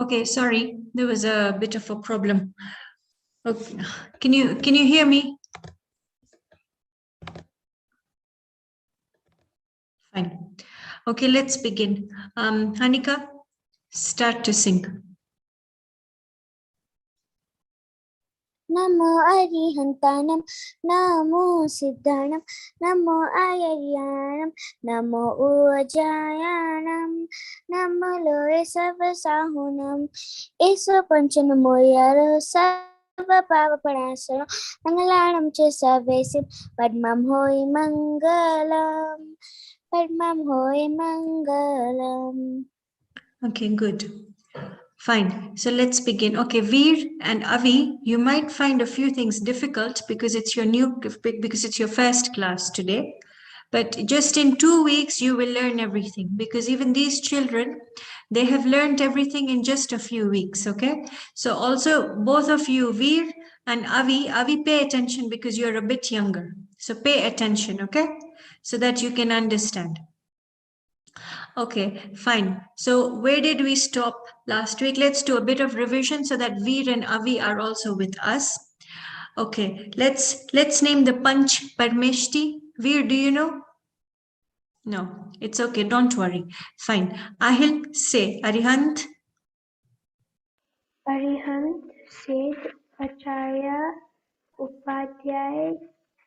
Okay, sorry, there was a bit of a problem. Okay. Can you hear me? Fine. Okay, let's begin. Hanika, start to sing. Namo Arihantanam, Namo Siddhanam, Namo Ayaryanam, Namo Uvajayanam, Namo Loe Savasahunam, Eso Panchanamoyaro Sava Pava Parasaro, Mangalanam Chesavesim, Padmam Hoi Mangalam, Padmam Hoi Mangalam. Okay, good. Fine. So let's begin. Okay, Veer and Avi, you might find a few things difficult because it's your first class today. But just in 2 weeks, you will learn everything because even these children, they have learned everything in just a few weeks. Okay. So also both of you, Veer and Avi, pay attention because you're a bit younger. So pay attention. Okay. So that you can understand. Okay, fine. So where did we stop last week? Let's do a bit of revision so that Veer and Avi are also with us. Okay, let's name the Panch Parmeshti. Veer, do you know? No, it's okay. Don't worry. Fine. Ahil, say Arihant. Arihant, Sid, Acharya, Upadhyay,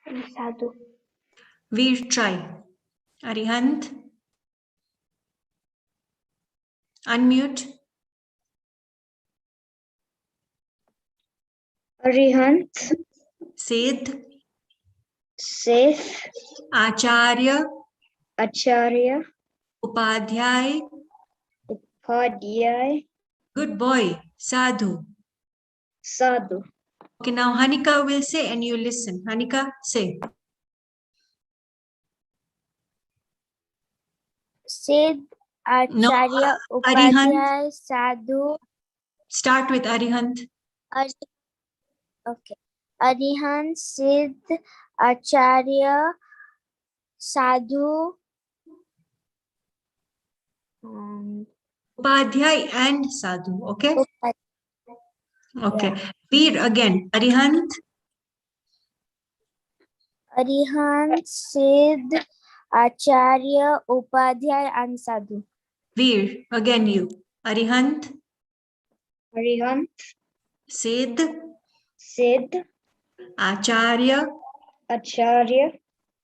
and Sadhu. Veer, try. Arihant. Unmute. Arihant, Sid. Seth, Acharya. Acharya, Upadhyay. Upadhyay, Good boy. Sadhu. Sadhu. Okay, now Hanika will say and you listen. Hanika, say. Sid, No, Acharya, Arihant. Upadhyay, Sadhu. Start with Arihant. Okay. Arihant, Sid, Acharya, Sadhu, and Upadhyay and Sadhu. Okay. Upadhyay. Okay. Veer again. Arihant. Arihant, Sid, Acharya, Upadhyay, and Sadhu. Veer again. You. Arihant. Arihant, Sid. Sid, Acharya. Acharya,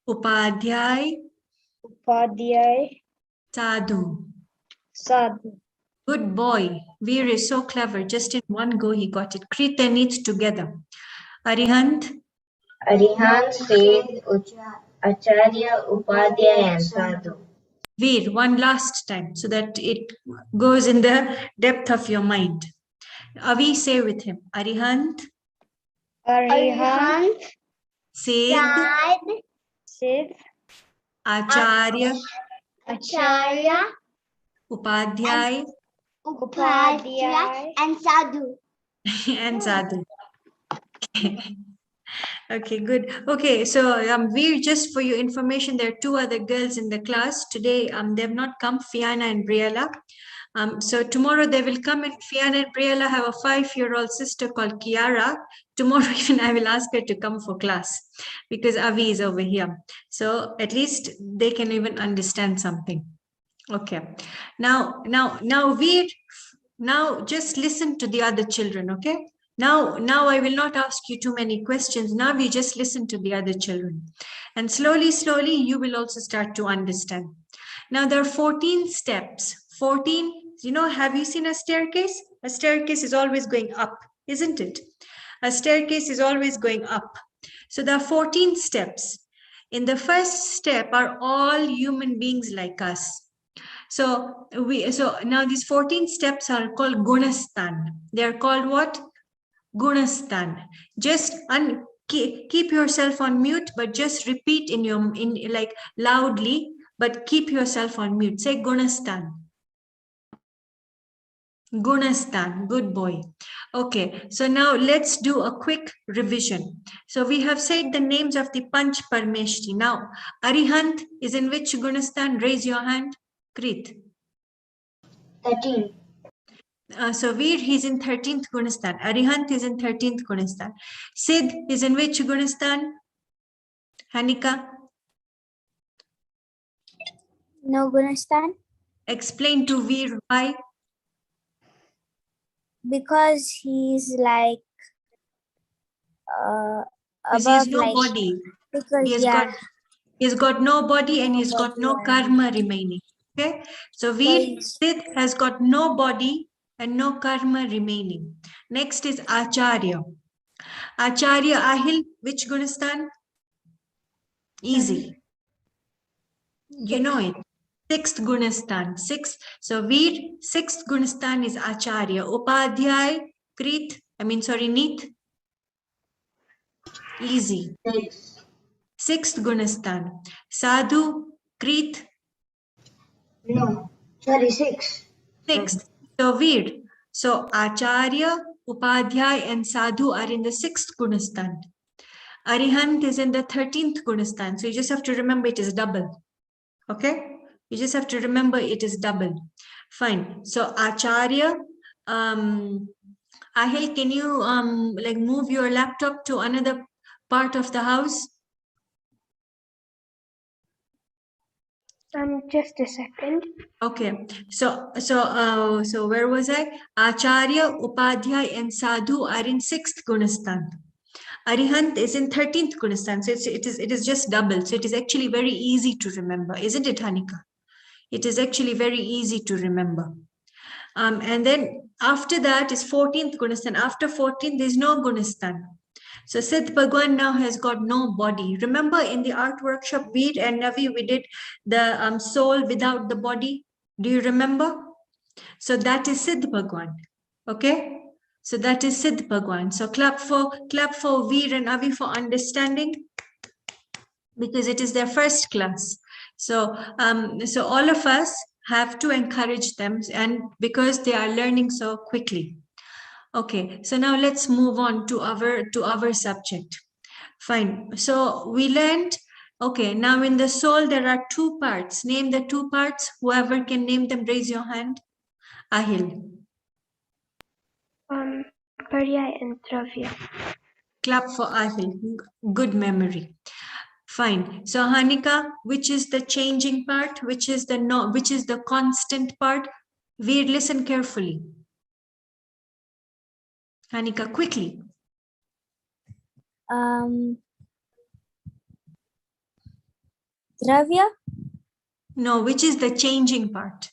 Upadhyay. Upadhyay, Sadhu. Sadhu. Good boy. Veer is so clever. Just in one go, he got it. Krit and it together. Arihant. Arihant, Sid, Acharya, Upadhyay, and Sadhu. Veer, one last time so that it goes in the depth of your mind. Avi, say with him. Arihant. Arihant, Sid. Sid, Acharya. Acharya, Upadhyay. Upadhyay, and Sadhu. And Sadhu. Okay, good. Okay, so Veer, just for your information, there are two other girls in the class today. They've not come, Fiana and Briella. So tomorrow they will come, and Fiana and Briella have a 5-year-old sister called Kiara. Tomorrow even I will ask her to come for class because Avi is over here. So at least they can even understand something. Okay. Now Veer, now just listen to the other children, okay? Now I will not ask you too many questions. Now we just listen to the other children. And slowly, you will also start to understand. Now there are 14 steps. 14, have you seen a staircase? A staircase is always going up, isn't it? A staircase is always going up. So there are 14 steps. In the first step are all human beings like us. So now these 14 steps are called Gunasthan. They are called what? Gunasthan. Just keep yourself on mute, but just repeat in like loudly, but keep yourself on mute. Say Gunasthan. Gunasthan, good boy. Okay, so now let's do a quick revision. So we have said the names of the Panch Parmeshti. Now, Arihant is in which Gunasthan? Raise your hand. Krit. 13. So Veer, he's in 13th Gunasthan. Arihant is in 13th Gunasthan. Sid is in which Gunasthan? Hanika? No Gunasthan. Explain to Veer why. Because he's like Because he has above, no like, body. because yeah, He's got no body and he's got nobody no karma remaining. Okay. So Veer, Sid has got no body and no karma remaining. Next is Acharya. Acharya Ahil, which Gunasthan? Easy. You know it. Sixth Gunasthan. Sixth. So Veer, sixth Gunasthan is Acharya. Upadhyay, Krit, Neet. Easy. Sixth Gunasthan. Sadhu, Krit. No, sorry, 6. Sixth. So Veer. So Acharya, Upadhyay, and Sadhu are in the sixth Gunasthan. Arihant is in the 13th Gunasthan. So you just have to remember it is double. Okay? You just have to remember it is double. Fine. So Acharya, Ahil, can you like move your laptop to another part of the house? Just a second. Okay. So where was I? Acharya, Upadhyay, and Sadhu are in 6th Gunasthan. Arihant is in 13th Gunasthan. So it is just double. So it is actually very easy to remember, isn't it, Hanika? It is actually very easy to remember. And then after that is 14th Gunasthan. After 14th, there's no Gunasthan. So Sid Bhagwan now has got no body. Remember in the art workshop, Veer and Navi, we did the soul without the body. Do you remember? So that is Sid Bhagwan. Okay? So that is Sid Bhagwan. So clap for Veer and Avi for understanding, because it is their first class. So so all of us have to encourage them, and because they are learning so quickly. Okay, so now let's move on to our subject. Fine. So we learned, okay, now in the soul there are two parts. Name the two parts. Whoever can name them, raise your hand. Ahil. Pariyaay and Dravya. Clap for Ahil. Good memory. Fine. So Hanika, which is the changing part? Which is the no? Which is the constant part? We listen carefully. Hanika, quickly. Dravya. No, which is the changing part?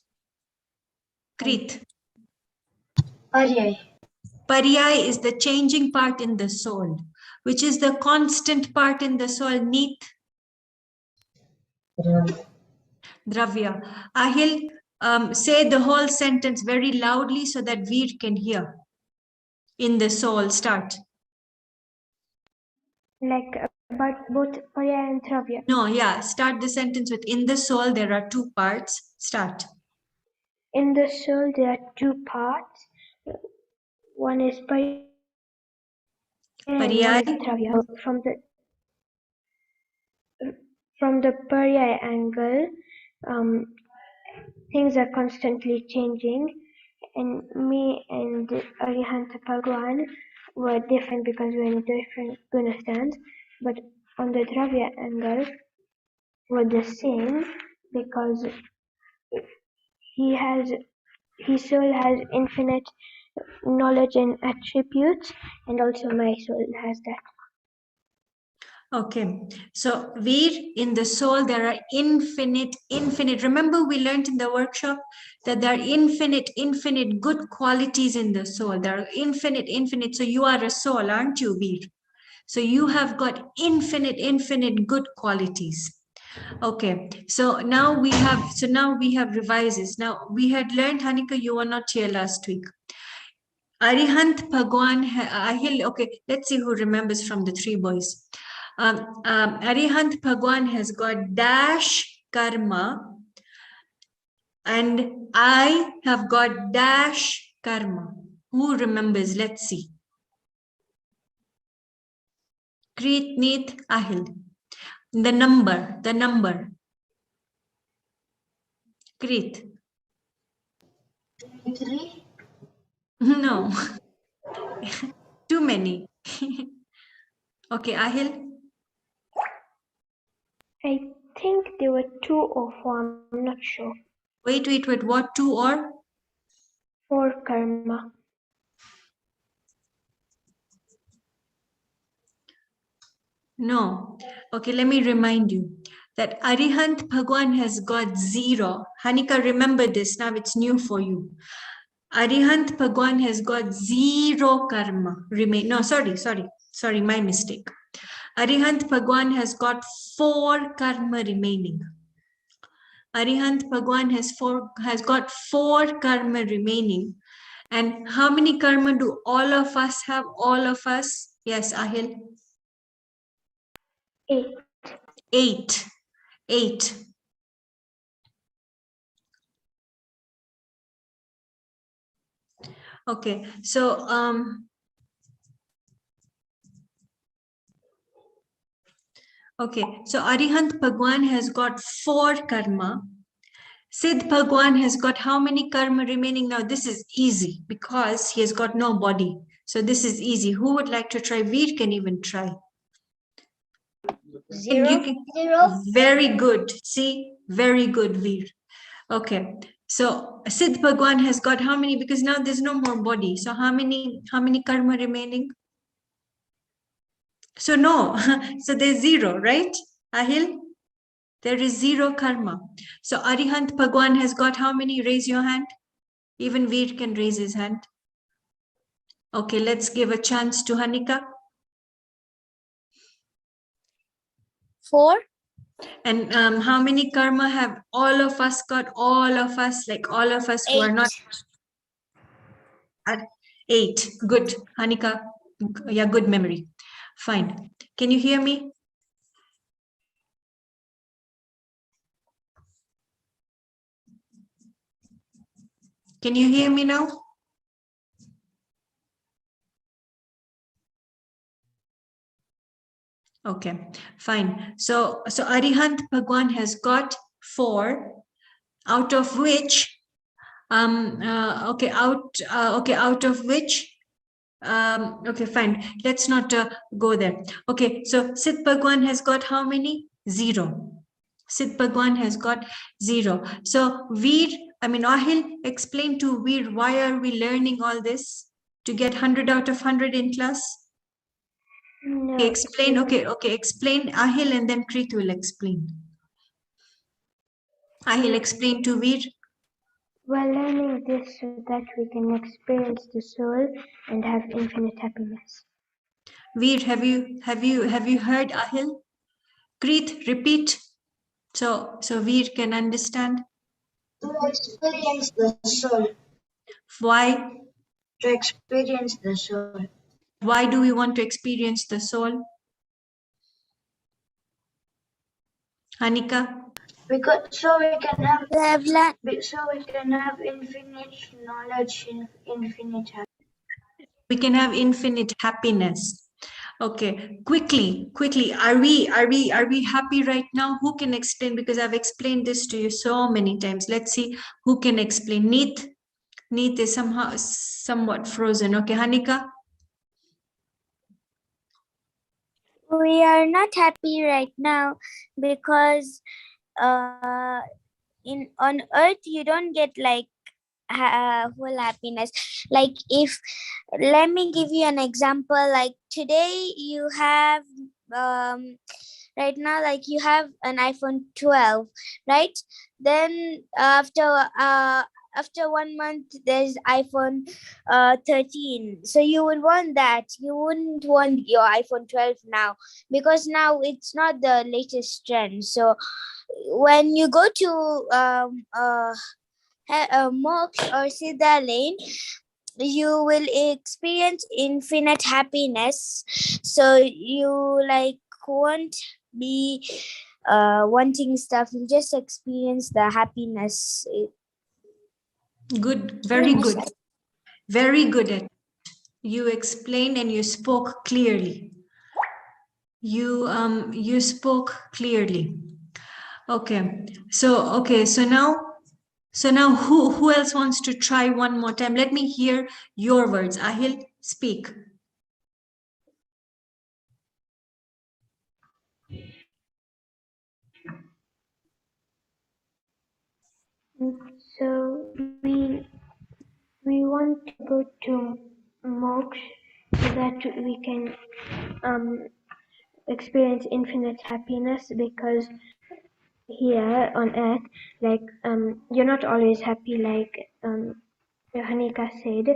Krit. Pariyaay. Pariyaay is the changing part in the soul. Which is the constant part in the soul? Neet. Dravya. Ahil, say the whole sentence very loudly so that Veer can hear. In the soul, start. Like about both Pariyaay and Dravya. No, yeah, start the sentence with in the soul there are two parts. Start. In the soul, there are two parts. One is Pariyaay and one Pariyaay. is Dravya. From the Pariyaay angle, things are constantly changing, and me and Arihant Bhagwan were different because we're in different Gunastans, but on the Dravya angle, we're the same because his soul has infinite knowledge and attributes, and also my soul has that. Okay, so Veer, in the soul, there are infinite. Remember, we learned in the workshop that there are infinite good qualities in the soul. There are infinite. So you are a soul, aren't you, Veer? So you have got infinite good qualities. Okay, so now we have revises. Now we had learned, Hanika, you were not here last week. Arihant Bhagwan Ahil. Okay, let's see who remembers from the three boys. Arihant Bhagwan has got dash karma, and I have got dash karma. Who remembers? Let's see. Krit, Neet, Ahil. The number. Krit. 23. No. Too many. Okay, Ahil. I think there were 2 or 4, I'm not sure. Wait. What, 2 or? 4 karma. No. Okay, let me remind you that Arihant Bhagwan has got 0. Hanika, remember this. Now it's new for you. Arihant Bhagwan has got 0 karma remain. No, sorry, my mistake. Arihant Bhagwan has got 4 karma remaining. Arihant Bhagwan has got 4 karma remaining. And how many karma do all of us have? All of us? Yes, Ahil. 8. 8. 8. Okay, so Arihant Bhagwan has got 4 karma. Siddh Bhagwan has got how many karma remaining? Now this is easy because he has got no body. So this is easy. Who would like to try? Veer can even try. 0. Very good. See, very good, Veer. Okay. So Siddh Bhagwan has got how many? Because now there's no more body. So how many karma remaining? So no. So there's 0, right? Ahil? There is 0 karma. So Arihant Bhagwan has got how many? Raise your hand. Even Veer can raise his hand. Okay, let's give a chance to Hanika. 4. And how many karma have all of us got? All of us, like all of us who are not at 8. Good, Hanika. Yeah, good memory. Fine. Can you hear me? Can you hear me now? Okay, fine. So Arihant Bhagwan has got 4, out of which out of which okay, fine. Let's not go there. Okay, so Siddh Bhagwan has got how many? 0. Siddh Bhagwan has got 0. So Veer, Ahil, explain to Veer, why are we learning all this? To get 100 out of 100 in class? No, Okay, explain. see, Okay, explain, Ahil, and then Preet will explain. Ahil, explain to Veer. we're learning this so that we can experience the soul and have infinite happiness. Veer, have you heard Ahil? Preet, repeat. So Veer can understand. To experience the soul. Why? To experience the soul. Why do we want to experience the soul? Hanika? Because so we can have infinite knowledge, infinite happiness. We can have infinite happiness. Okay, quickly, are we happy right now? Who can explain? Because I've explained this to you so many times. Let's see who can explain. Neet is somewhat frozen. Okay, Hanika? We are not happy right now because on earth you don't get like full happiness. Like, if let me give you an example, like today you have right now, like you have an iPhone 12, right? Then after 1 month there's iPhone 13, so you would want that. You wouldn't want your iPhone 12 now, because now it's not the latest trend. So when you go to Mox or Siddha Lane, you will experience infinite happiness. So you like won't be wanting stuff. You just experience the happiness. Good, very good. Very good at you explained and you spoke clearly. You spoke clearly. Okay, so now So now who else wants to try one more time? Let me hear your words. Ahil, speak. So we want to go to moksha so that we can experience infinite happiness, because here on earth, like you're not always happy, like Hanika said.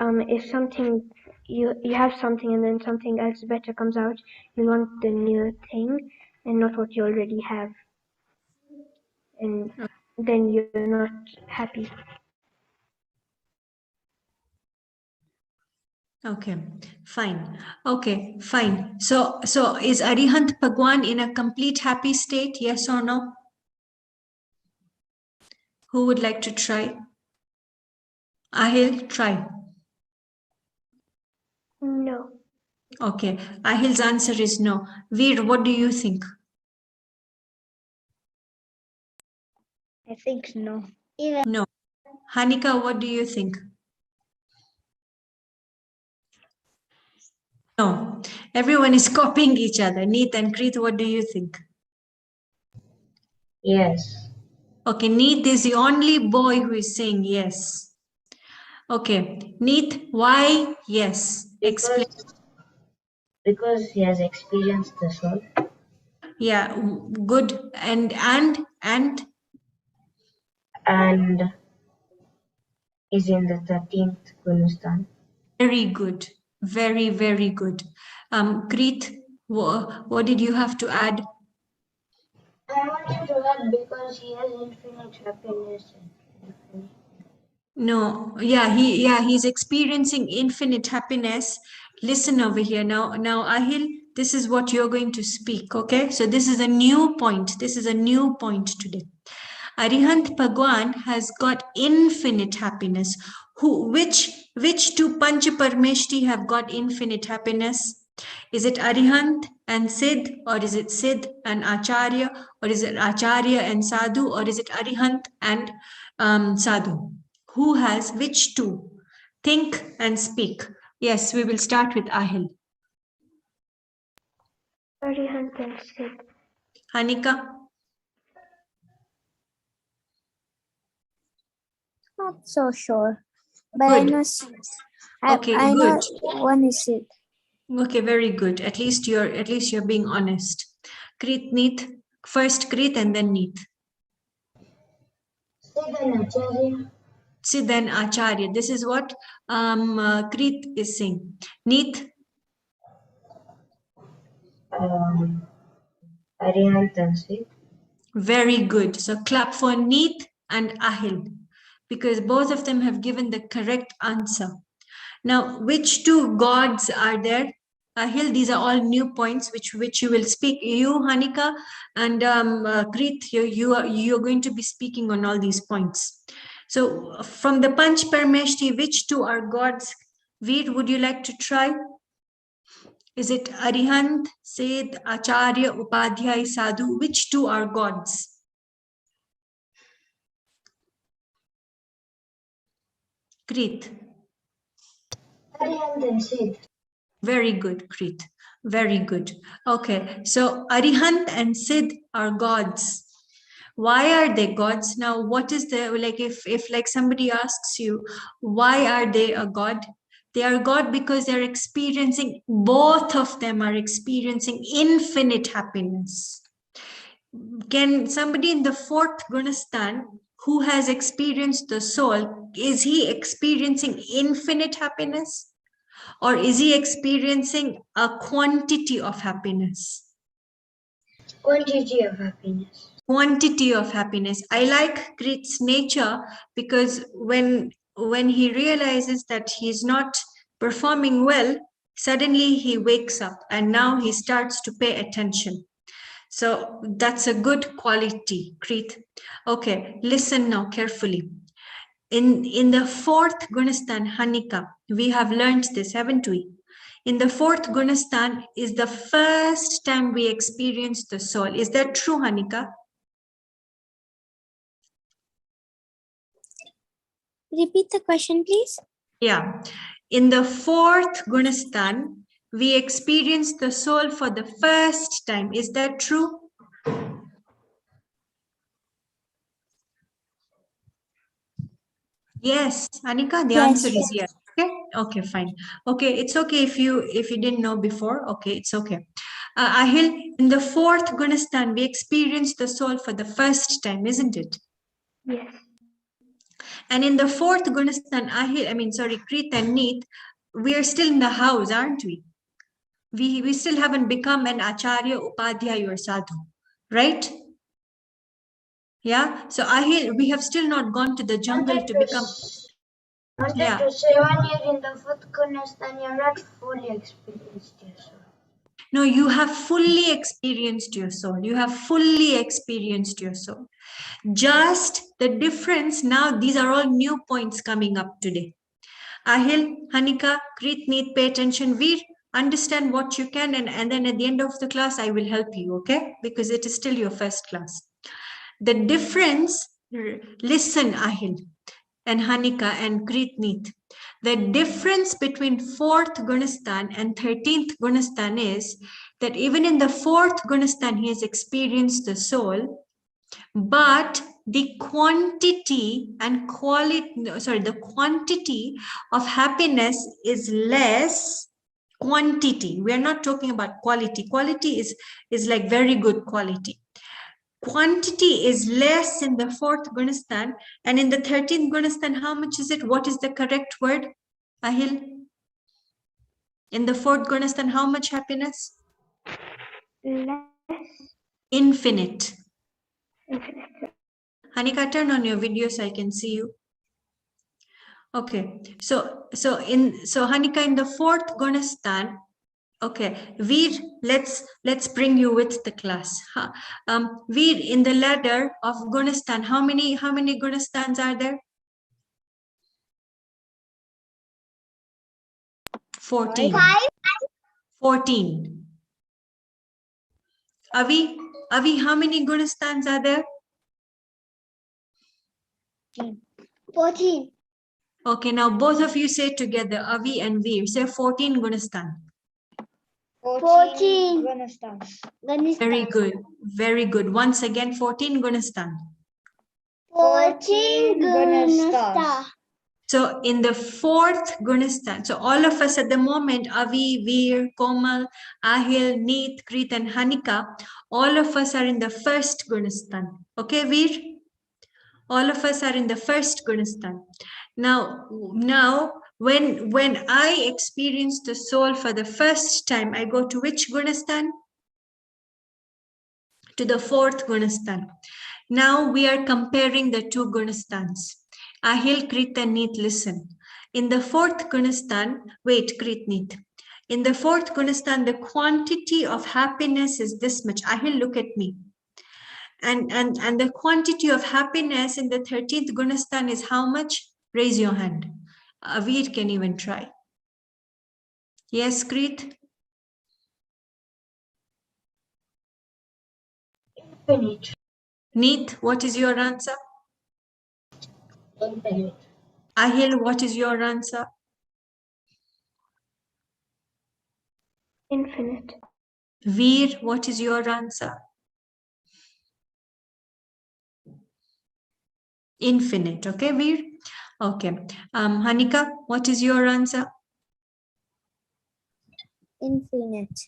If something you have something and then something else better comes out, you want the new thing and not what you already have, and then you're not happy. Okay, fine. Okay, fine. So is Arihant Bhagwan in a complete happy state? Yes or no? Who would like to try? Ahil, try. No. Okay, Ahil's answer is no. Veer, what do you think? I think no. No. Hanika, what do you think? No. Everyone is copying each other. Neet and Preet, what do you think? Yes. Okay, Neet is the only boy who is saying yes. Okay, Neet, why yes? Explain. Because he has experienced the soul. Yeah, good. And And is in the 13th Gunasthan. very good. Very, very good. Preet, what did you have to add? I wanted to add because he has infinite happiness. No, he's experiencing infinite happiness. Listen over here now, Ahil, this is what you're going to speak, okay? So this is a new point. This is a new point today. Arihant Bhagwan has got infinite happiness. Which two Panch Parmeshti have got infinite happiness? Is it Arihant and Siddh, or is it Siddh and Acharya, or is it Acharya and Sadhu, or is it Arihant and Sadhu? Who has which two? Think and speak. Yes, we will start with Ahil. Arihant and Sid. Hanika? Not so sure. But I Good. know Okay, I good. know one is it. Okay, very good. At least you're being honest. Kreet, Neet. First Kreet and then Neet. See, then Acharya. This is what Kreet is saying. Neet. Arihant and Sid. Very good. So clap for Neet and Ahil, because both of them have given the correct answer. Now, which two gods are there? Ahil, these are all new points which you will speak. You, Hanika, and Preet, you're going to be speaking on all these points. So, from the Panch Parmeshti, which two are gods? Veer, would you like to try? Is it Arihant, Seth, Acharya, Upadhyay, Sadhu? Which two are gods? Preet. Arihant and Sid. Very good, Preet. Very good. Okay, so Arihant and Siddh are gods. Why are they gods? Now, what is the, like, if like somebody asks you, why are they a god? They are god because they're experiencing, both of them are experiencing infinite happiness. Can somebody in the fourth Gunasthan who has experienced the soul, is he experiencing infinite happiness? Or is he experiencing a quantity of happiness? Quantity of happiness. Quantity of happiness. I like Krit's nature because when he realizes that he's not performing well, suddenly he wakes up and now he starts to pay attention. So that's a good quality, Krit. Okay, listen now carefully. In the fourth Gunasthan, Hanika, we have learned this, haven't we? In the fourth Gunasthan is the first time we experience the soul. Is that true, Hanika? Repeat the question, please. Yeah. In the fourth Gunasthan, we experience the soul for the first time. Is that true? Yes, Anika, the answer is yes. Okay, okay, fine. Okay, it's okay if you didn't know before. Okay, it's okay. Ahil, in the fourth Gunasthan, we experience the soul for the first time, isn't it? Yes. And in the fourth Gunasthan, Krita and Neet, we are still in the house, aren't we? We still haven't become an Acharya, Upadhyaya or Sadhu, right? Yeah. So Ahil, we have still not gone to the jungle to become. Wanted to say when you're in the fourth Gunasthan, you're not fully experienced yourself. No, you have fully experienced your soul. You have fully experienced your soul. Just the difference now, these are all new points coming up today. Ahil, Hanika, Kreet, Neet, pay attention. Veer, understand what you can, and then at the end of the class, I will help you, okay? Because it is still your first class. The difference, listen, Ahil, and Hanika, and Kreet, Neet. The difference between 4th Gunasthan and 13th Gunasthan is that even in the 4th Gunasthan, he has experienced the soul, but the quantity and quality, the quantity of happiness is less. Quantity, we are not talking about quality. Quality is like very good quality. Quantity is less in the 4th Gunasthan, and in the 13th Gunasthan, how much is it? What is the correct word, Ahil? In the 4th Gunasthan, how much happiness? Less. Infinite. Infinite. Hanika, turn on your video so I can see you. Okay, so Hanika, in the 4th Gunasthan, okay, Veer, let's bring you with the class. Veer, in the ladder of Gunasthan, how many Gunasthans are there? 14. 14. Avi, how many Gunasthans are there? 14. Okay, now both of you say together, Avi and Veer, say 14 Gunasthan. 14 Gunasthans. Very good, very good. Once again, 14 Gunasthan. 14 Gunasthans. So in the 4th Gunasthan, so all of us at the moment, Avi, Veer, Komal, Ahil, Neet, Kreet and Hanika, all of us are in the 1st Gunasthan. Okay, Veer? All of us are in the 1st Gunasthan. Now when I experience the soul for the first time, I go to which Gunasthan? To the 4th Gunasthan. Now we are comparing the two Gunasthans. Ahil, Kreet and Neet, listen. In the 4th Gunasthan, wait, Kreet, Neet. In the 4th Gunasthan, the quantity of happiness is this much. Ahil, look at me. And the quantity of happiness in the 13th Gunasthan is how much? Raise your hand. Aveer can even try. Yes, Kreet? Infinite. Neet, what is your answer? Infinite. Ahil, what is your answer? Infinite. Veer, what is your answer? Infinite, okay, Veer? Okay. Hanika, what is your answer? Infinite.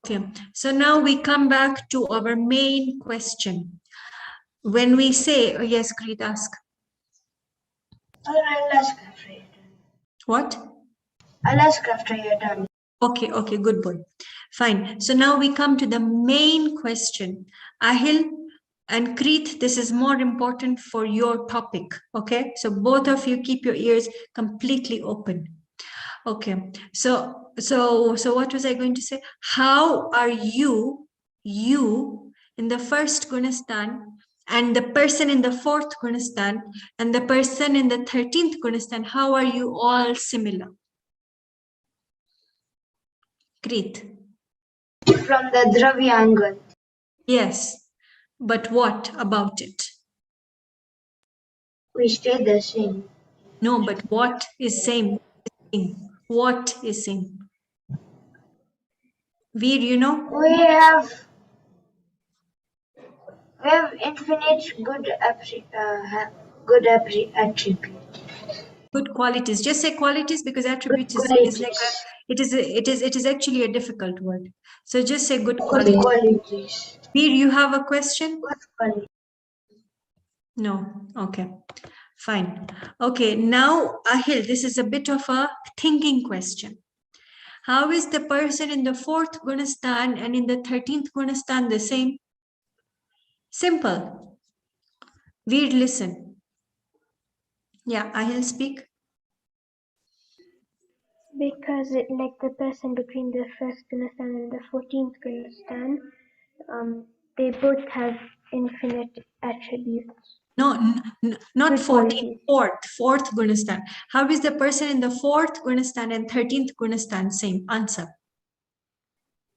Okay, so now we come back to our main question. When we say, oh yes, Kreet, ask. I'll ask after you're done. What? I'll ask after you're done. Okay, okay, good boy. Fine. So now we come to the main question. Ahil and Kreet, this is more important for your topic. Okay, so both of you keep your ears completely open. Okay, so what was I going to say? How are you in the 1st Gunasthan, and the person in the 4th Gunasthan, and the person in the 13th Gunasthan, how are you all similar? Kreet. From the Dravya angle. Yes, but what about it? We stay the same. No, but what is same? What is same? Veer, you know? We have infinite good attribute. Good qualities. Just say qualities because attributes Good is like qualities. it is actually a difficult word. So just say good Good qualities. qualities. Veer, you have a question? Good qualities. No. Okay. Fine. Okay. Now, Ahil, this is a bit of a thinking question. How is the person in the 4th Gunasthan and in the 13th Gunasthan the same? Simple. Veer, listen. Yeah, Ahil, speak. Because like the person between the first Gunasthan and the 14th Gunasthan, they both have infinite attributes. No, not Good 14th, qualities. 4th Gunasthan. How is the person in the 4th Gunasthan and 13th Gunasthan same? Answer.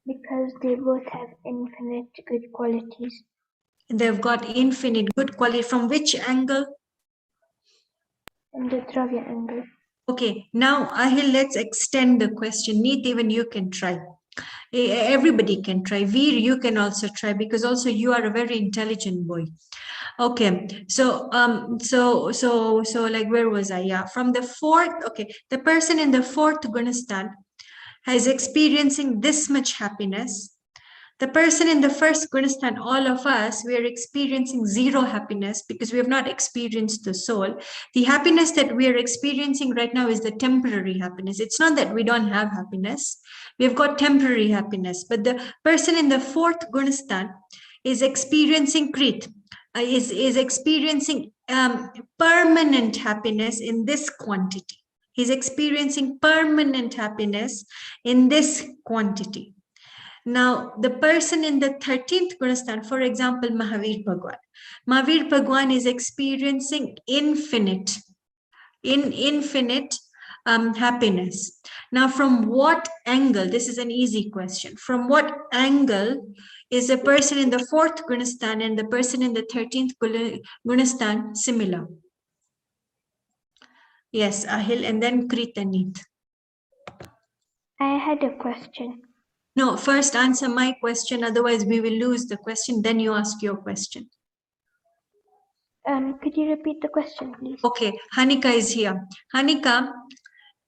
Because they both have infinite good qualities. They've got infinite good quality. From which angle? And the Dravya angle. Okay, now Ahil, let's extend the question. Neat, even you can try. Everybody can try. Veer, you can also try because also you are a very intelligent boy. Okay, so like where was I? Yeah, from the 4th. Okay, the person in the 4th Gunasthan is experiencing this much happiness. The person in the first Gunasthan, all of us, we are experiencing zero happiness because we have not experienced the soul. The happiness that we are experiencing right now is the temporary happiness. It's not that we don't have happiness. We've got temporary happiness. But the person in the 4th Gunasthan is experiencing Krit, is experiencing permanent happiness in this quantity. He's experiencing permanent happiness in this quantity. Now, the person in the 13th Gunasthan, for example, Mahavir Bhagwan. Mahavir Bhagwan is experiencing infinite happiness. Now, from what angle, this is an easy question, from what angle is a person in the 4th Gunasthan and the person in the 13th Gunasthan similar? Yes, Ahil, and then Kritanit. I had a question. No, first answer my question, otherwise we will lose the question, then you ask your question. Could you repeat the question, please? Okay, Hanika is here. Hanika,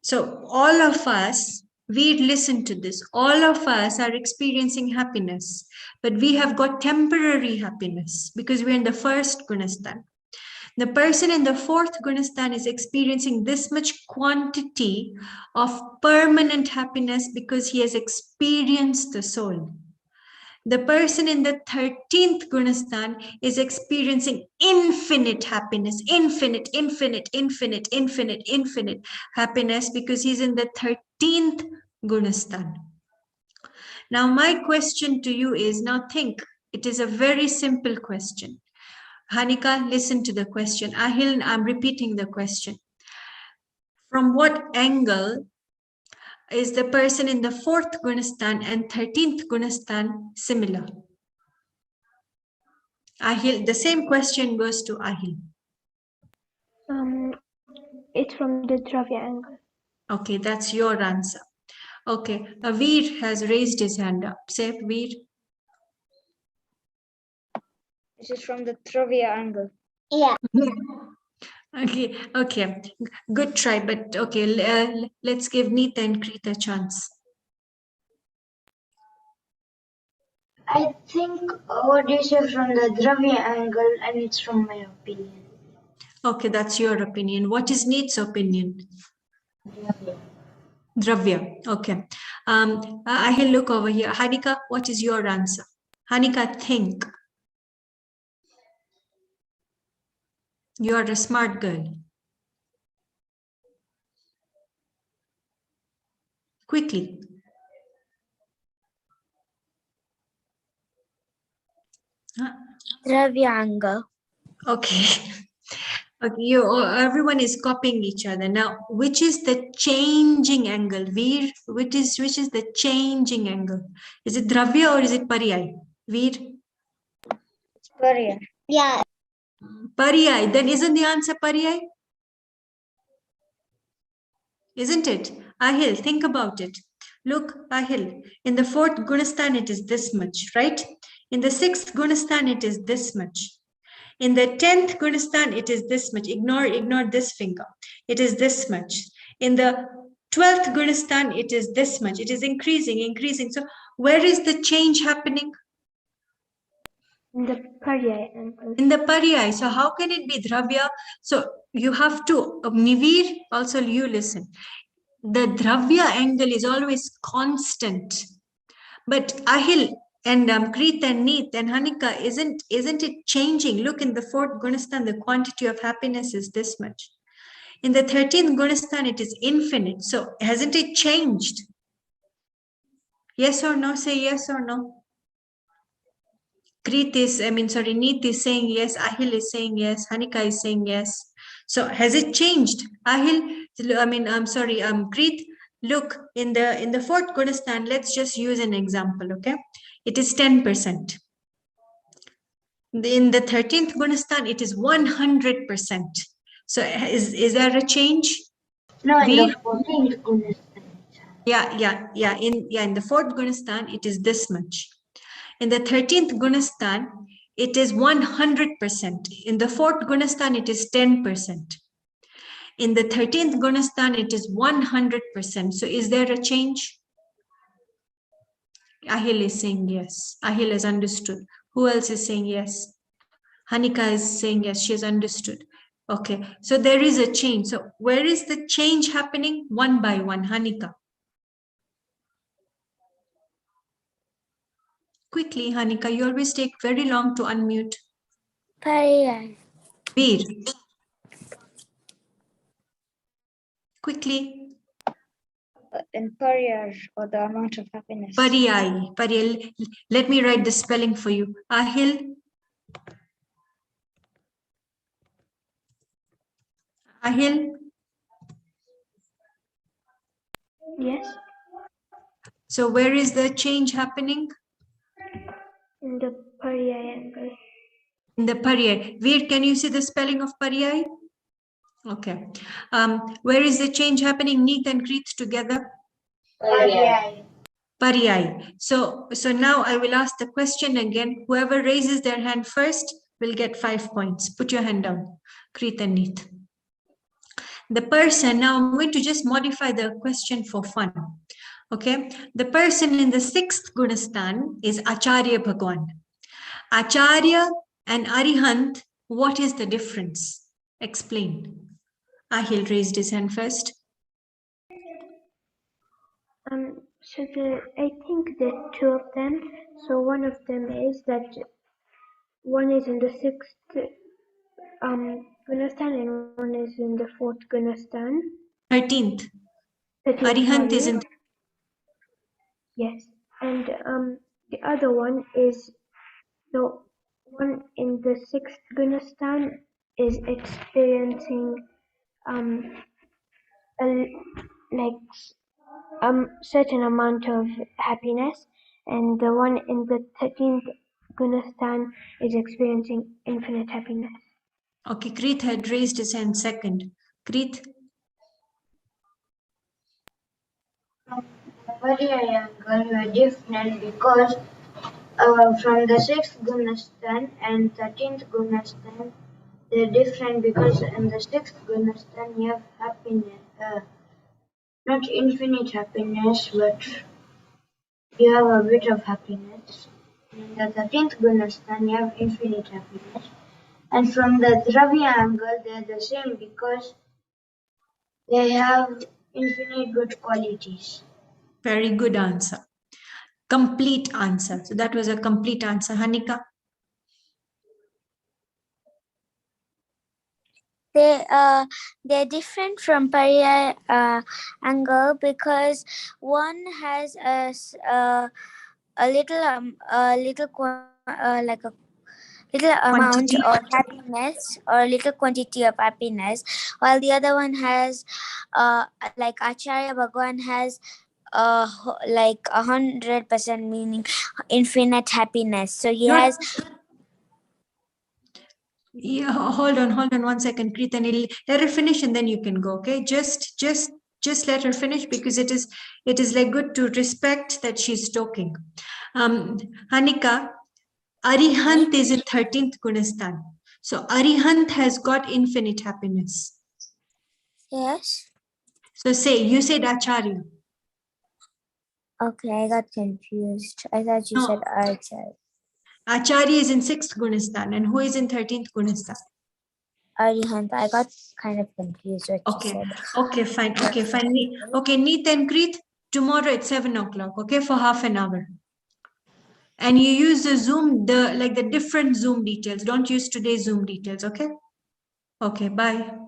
so all of us, we listen to this. All of us are experiencing happiness, but we have got temporary happiness because we're in the first Gunasthan. The person in the 4th Gunasthan is experiencing this much quantity of permanent happiness because he has experienced the soul. The person in the 13th Gunasthan is experiencing infinite happiness, infinite happiness because he's in the 13th Gunasthan. Now, my question to you is, now think, it is a very simple question. Hanika, listen to the question. Ahil, I'm repeating the question. From what angle is the person in the 4th Gunasthan and 13th Gunasthan similar? Ahil, the same question goes to Ahil. It's from the Dravya angle. Okay, that's your answer. Okay, Veer has raised his hand up. Say, Veer. This is from the Dravya angle. Yeah. Okay, good try, but okay, let's give Neeta and Krita a chance. I think what you say from the Dravya angle, and it's from my opinion. Okay, that's your opinion. What is Neet's opinion? Dravya. Dravya. Okay. Ahil, look over here. Hanika, what is your answer? Hanika, think. You are a smart girl. Quickly. Dravya angle. Okay. Okay, everyone is copying each other. Now, which is the changing angle? Veer, which is the changing angle? Is it Dravya or is it Pariyaay? Veer? It's Pariyaay. Yeah. Pariyaay. Then isn't the answer Pariyaay? isn't it? Ahil, think about it. Look, Ahil, in the 4th Gunasthan it is this much, right? In the 6th Gunasthan it is this much. In the 10th Gunasthan it is this much. Ignore this finger. It is this much. In the 12th Gunasthan it is this much. It is increasing. So where is the change happening? In the Pariyaay angle. In the Pariyaay. So how can it be Dravya? So you have to, Nivir, also you listen. The Dravya angle is always constant. But Ahil and Kreet and Neet and Hanika, isn't it changing? Look, in the 4th Gunasthan, the quantity of happiness is this much. In the 13th Gunasthan, it is infinite. So hasn't it changed? Yes or no? Say yes or no. Neet is saying yes. Ahil is saying yes. Hanika is saying yes. So has it changed? Ahil, Kreet, look, in the 4th Gunasthan, let's just use an example, okay? It is 10%. In the 13th Gunasthan, it is 100%. So is there a change? No, in the 14th Gunasthan. In the 4th Gunasthan, it is this much. In the 13th Gunasthan, it is 100%. In the 4th Gunasthan, it is 10%. In the 13th Gunasthan, it is 100%. So is there a change? Ahil is saying yes. Ahil has understood. Who else is saying yes? Hanika is saying yes, she has understood. Okay, so there is a change. So where is the change happening? One by one, Hanika. Quickly, Hanika, you always take very long to unmute. Pariyaay. Veer. Quickly. In Pariyaay, or the amount of happiness. Pariyaay. Let me write the spelling for you. Ahil. Ahil. Yes. So where is the change happening? In the Pariyaay angle. In the Pariyaay. Veer, can you see the spelling of Pariyaay? Okay. Where is the change happening? Neet and Kreet together? Pariyaay. Pariyaay. So now I will ask the question again. Whoever raises their hand first will get 5 points. Put your hand down. Kreet and Neet. The person, now I'm going to just modify the question for fun. Okay. The person in the 6th Gunasthan is Acharya Bhagwan. Acharya and Arihant, what is the difference? Explain. Ahil raised his hand first. I think there are two of them. So one of them is that one is in the 6th Gunasthan and one is in the 4th Gunasthan. 13th. 13th, Arihant is sorry. in. Yes, and the other one is the one in the 6th Gunasthan is experiencing a certain amount of happiness, and the one in the 13th Gunasthan is experiencing infinite happiness. Okay, Kreet had raised his hand second. Kreet. Pariyaay angle were different because from the 6th Gunasthan and 13th Gunasthan, they're different because in the 6th Gunasthan you have happiness, not infinite happiness, but you have a bit of happiness. In the 13th Gunasthan you have infinite happiness. And from the Dravya angle, they're the same because they have infinite good qualities. Very good answer. Complete answer. So that was a complete answer. Hanika. They're different from Pariyaay angle because one has a little like a little amount Quantity. of happiness or little quantity of happiness, while the other one has like Acharya Bhagwan has like 100%, meaning infinite happiness. So he has. Yeah, hold on 1 second, Kreet, and let her finish and then you can go. Okay, just Just let her finish, because it is like good to respect that she's talking. Hanika, Arihant is in 13th Gunasthan. So Arihant has got infinite happiness. Yes. So say, you said Acharya. Okay, I got confused. I thought you No. said Archer. Acharya is in 6th Gunasthan, and who is in 13th Gunasthan? Arihant. I got kind of confused what you Okay. said. Okay, fine. Okay, fine. Okay, Neet and Kreet, tomorrow at 7 o'clock, okay, for half an hour. And you use the Zoom, the different Zoom details. Don't use today's Zoom details, okay? Okay, bye.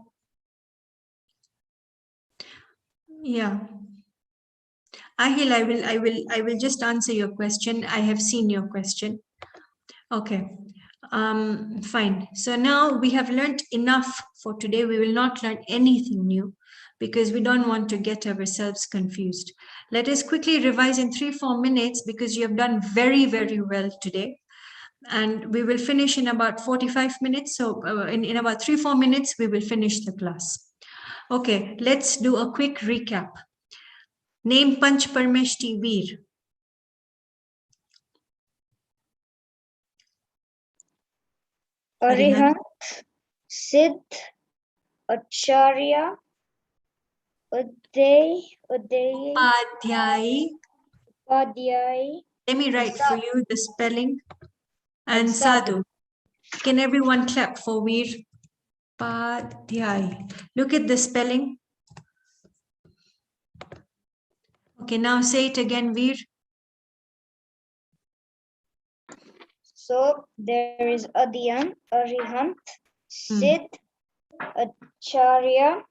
Yeah. Ahil, I will just answer your question. I have seen your question. Okay. Fine. So now we have learned enough for today. We will not learn anything new because we don't want to get ourselves confused. Let us quickly revise in 3-4 minutes, because you have done very, very well today. And we will finish in about 45 minutes. So in about 3-4 minutes, we will finish the class. Okay, let's do a quick recap. Name Panch Parmeshti Veer. Arihant, Siddh, Acharya, Upadhyay. Upadhyay, Let me write for you the spelling. And Sadhu. Can everyone clap for Veer? Upadhyay. Look at the spelling. Okay, now say it again, Veer. So there is Arihant, Siddh, Acharya,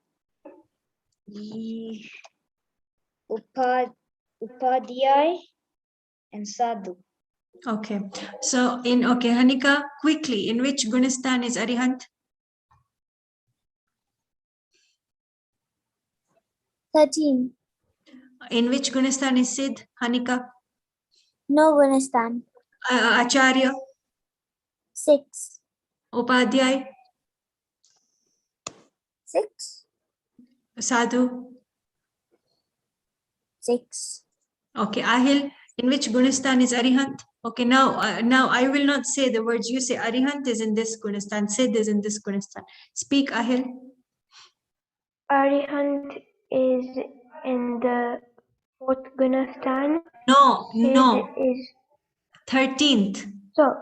Upadhyay, and Sadhu. Okay, so okay, Hanika, quickly, in which Gunasthan is Arihant? 13. In which Gunasthan is Siddh, Hanika? No Gunasthan. Acharya? 6. Upadhyay? 6. Sadhu? 6. Okay, Ahil, in which Gunasthan is Arihant? Okay, now I will not say the words. You say Arihant is in this Gunasthan, Siddh is in this Gunasthan. Speak, Ahil. Arihant is in the 4th Gunasthan. No, no, Is 13th. so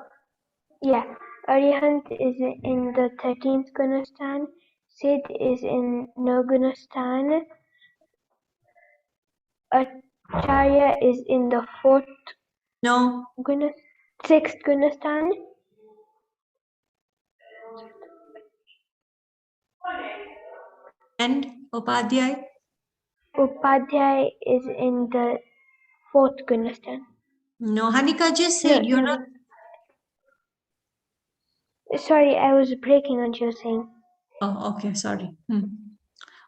yeah. Arihant is in the 13th Gunasthan. Sid is in no Gunasthan. Acharya is in the 4th No, 6th Gunasthan. and Upadhyay? Upadhyay is in the 4th Gunasthan. No, Hanika just said you're not. Sorry, I was breaking on you saying. Oh, okay, sorry.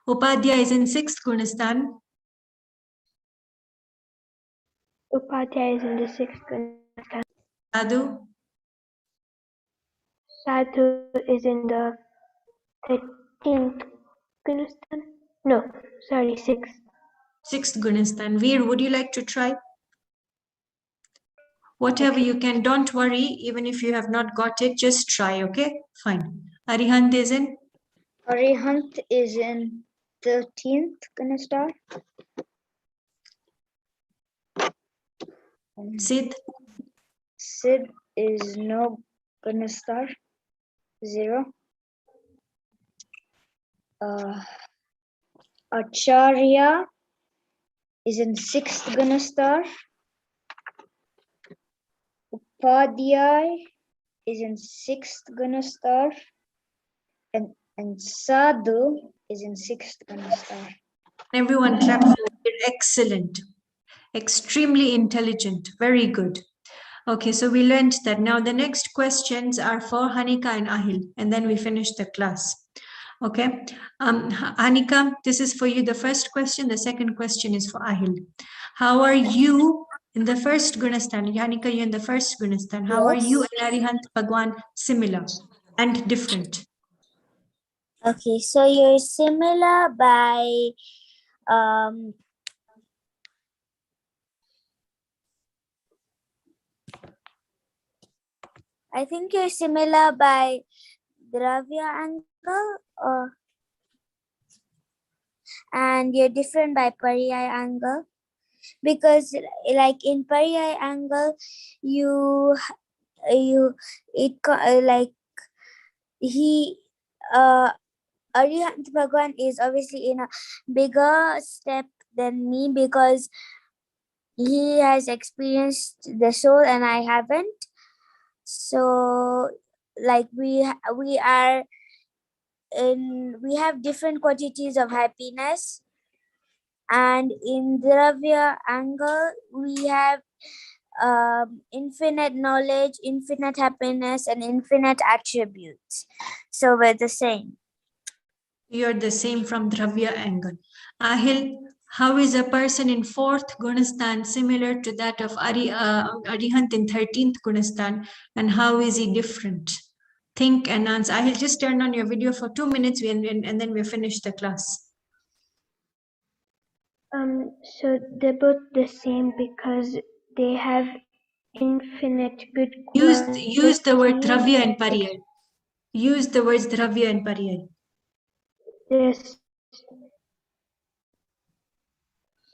Upadhyay is in 6th Gunasthan. Upadhyay is in the 6th Gunasthan. Sadhu? Sadhu is in the 13th Gunasthan. No, sorry, 6th. 6th Gunasthan. Veer, would you like to try? Whatever you can, don't worry, even if you have not got it, just try, okay? Fine. Arihant is in? Arihant is in 13th Gunasthan. Siddh? Siddh is no Gunasthan, 0. Acharya is in 6th Gunasthan. Upadhyay is in 6th Gunasthan. And Sadhu is in 6th Gunasthan. Everyone clap for Veer. Excellent. Extremely intelligent. Very good. Okay, so we learned that. Now the next questions are for Hanika and Ahil, and then we finish the class. Okay, Hanika, this is for you, the first question. The second question is for Ahil. How are you in the first Gunasthan? Hanika, you're in the first Gunasthan. How are you and Arihant Bhagwan similar and different? Okay, so you're similar by um, I think you're similar by Dravya angle, and you're different by Pariyaay angle, because like in Pariyaay angle, you like he Arihant Bhagwan is obviously in a bigger step than me, because he has experienced the soul and I haven't. So like we are in, we have different quantities of happiness, and in Dravya angle we have infinite knowledge, infinite happiness, and infinite attributes. So we're the same. You're the same from Dravya angle. Ahil, how is a person in 4th Gunasthan similar to that of Arihant in 13th Gunasthan, and how is he different? Think and answer. Ahil, just turn on your video for 2 minutes and then we finish the class. So they're both the same because they have infinite good Use the word qualities. Dravya and Pariyaay. Use the words Dravya and Pariyaay. There's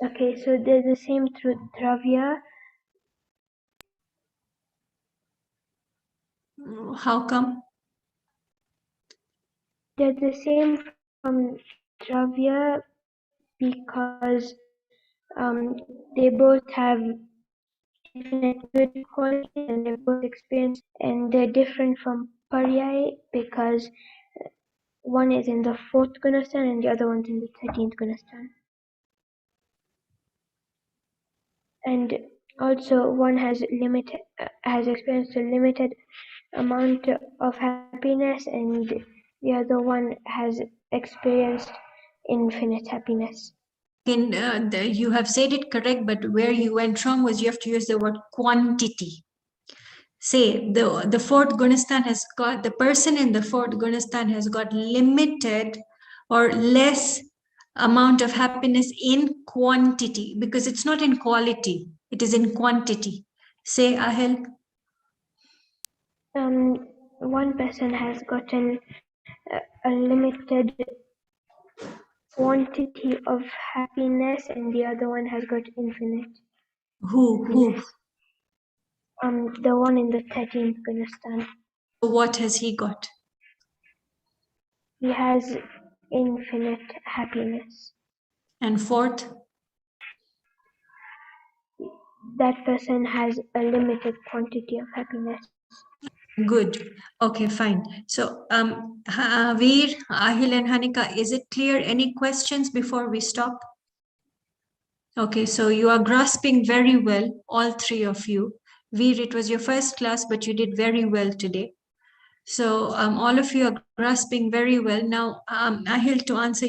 Okay, so they're the same through Dravya. How come? They're the same from Dravya because they both have infinite good qualities and they both experience, and they're different from Pariyaay because one is in the 4th Gunasthan and the other one's in the 13th Gunasthan. And also one has experienced a limited amount of happiness, and the other one has experienced infinite happiness. You have said it correct, but where you went wrong was you have to use the word quantity. Say the 4th Gunasthan has got, the person in the 4th Gunasthan has got limited or less amount of happiness in quantity, because it's not in quality, it is in quantity. Say, Ahel. One person has gotten a limited quantity of happiness and the other one has got infinite happiness. The one in the 13th Gunasthan. What has he got? He has infinite happiness. And 4th? That person has a limited quantity of happiness. Good. Okay, fine. So, Veer, Ahil and Hanika, is it clear? Any questions before we stop? Okay, so you are grasping very well, all three of you. Veer, it was your first class, but you did very well today. So all of you are grasping very well. Now, Ahil, to answer